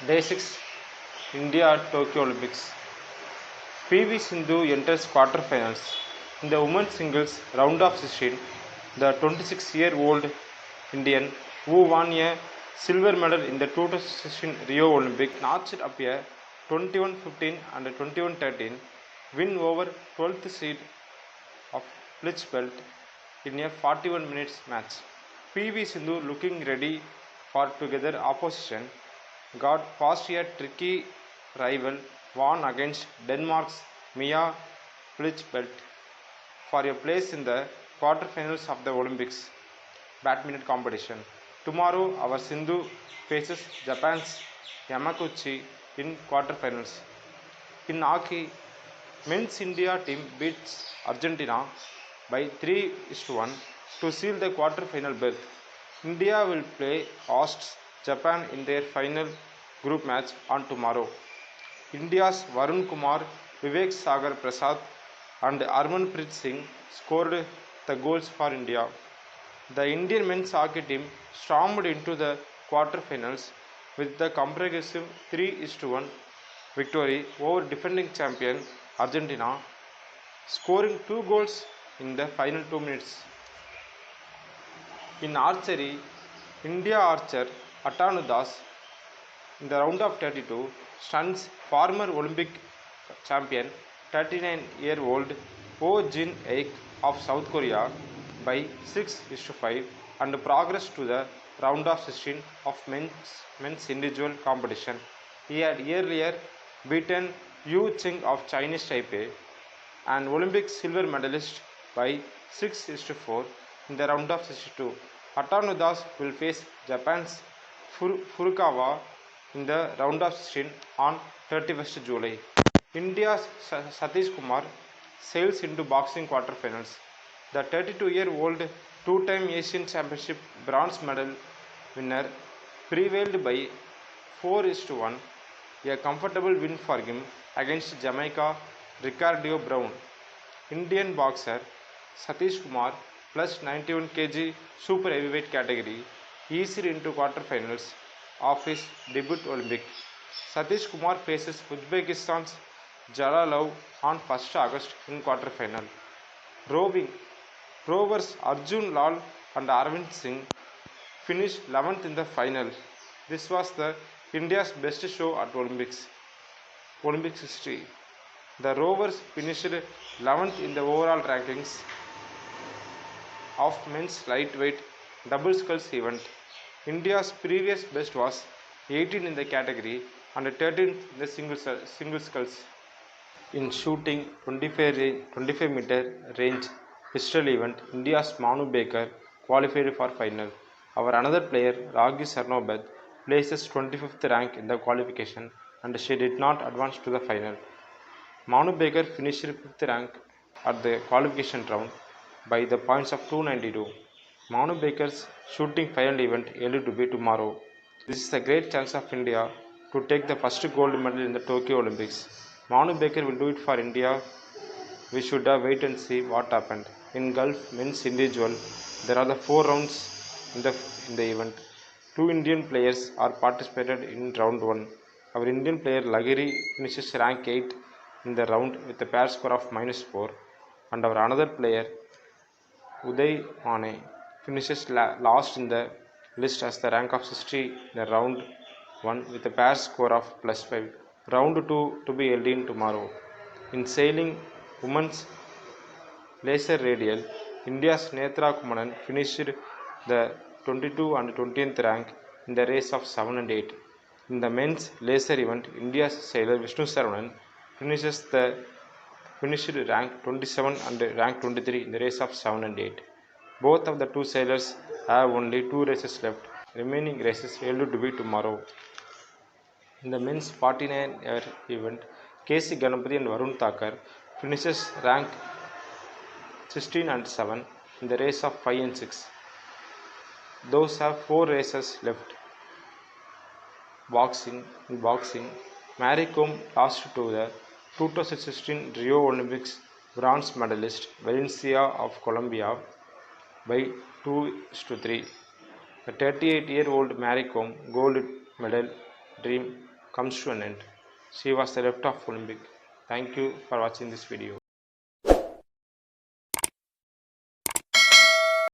Day 6 India Tokyo Olympics. PV Sindhu enters quarterfinals. In the women's singles round of 16, the 26-year-old Indian who won a silver medal in the 2016 Rio Olympics notched up a 21-15 and 21-13 win over 12th seed of Blitzbelt in a 41 minutes match. PV Sindhu, looking ready for together opposition, got past a tricky rival, won against Denmark's Mia Blitzbelt for a place in the quarterfinals of the Olympics badminton competition. Tomorrow, our Sindhu faces Japan's Yamaguchi in quarterfinals. In hockey, men's India team beats Argentina by 3-1 to seal the quarter-final berth. India will play hosts Japan in their final group match on tomorrow. India's Varun Kumar, Vivek Sagar Prasad and Harmanpreet Singh scored the goals for India. The Indian men's hockey team stormed into the quarter-finals with the comprehensive 3-1 victory over defending champion Argentina, scoring 2 goals in the final 2 minutes. In archery, India archer Atanu Das in the round of 32 stuns former Olympic champion 39-year-old Oh Jin Aik of South Korea by 6-5 and progress to the round of 16 of men's individual competition. He had earlier beaten Yu Ching of Chinese Taipei, an Olympic silver medalist, by 6-4 in the round of 62. Atanu Das will face Japan's Furukawa in the round of 16 on 31st July. India's Satish Kumar sails into boxing quarterfinals. The 32-year-old two-time Asian Championship bronze medal winner prevailed by 4-1, a comfortable win for him against Jamaica Ricardo Brown. Indian boxer Satish Kumar plus 91 kg super heavyweight category eased into quarterfinals of his debut Olympic. Satish Kumar faces Uzbekistan's Jalalov on 1st August in quarterfinal. Rowing, rowers Arjun Lal and Arvind Singh finished 11th in the final. This was the India's best show at Olympics history. The rowers finished 11th in the overall rankings of men's lightweight double sculls event. India's previous best was 18 in the category and 13th in the single sculls. In shooting 25-meter range pistol event, India's Manu Baker qualified for final. Our another player, Ragi Sarnobad, places 25th rank in the qualification and she did not advance to the final. Manu Baker finished 5th rank at the qualification round by the points of 292. Manu Baker's shooting final event held to be tomorrow. This is a great chance of India to take the first gold medal in the Tokyo Olympics. Manu Baker will do it for India. We should wait and see what happened. In golf men's individual, there are the 4 rounds in the event. 2 Indian players are participated in round 1. Our Indian player Lahiri finishes rank 8 in the round with a pair score of -4, and our another player Uday Mane finishes last in the list as the rank of 60 in the round 1 with a pair score of +5. Round 2 to be held in tomorrow. In sailing women's laser radial, India's Netra Kumaran finished the 22 and 20th rank in the race of 7 and 8. In the men's laser event, India's sailor Vishnu Saravanan finished rank 27 and rank 23 in the race of 7 and 8. Both of the two sailors have only 2 races left. Remaining races held to be tomorrow. In the men's 49-year event, KC Ganapati and Varun Thakur finishes rank 16 and 7 in the race of 5 and 6. Those have 4 races left. In boxing, Mary Kom lost to the 2016 Rio Olympics bronze medalist Valencia of Colombia by 2-3. The 38-year-old Mary Kom gold medal dream comes to an end. She was the left of Olympic. Thank you for watching this video.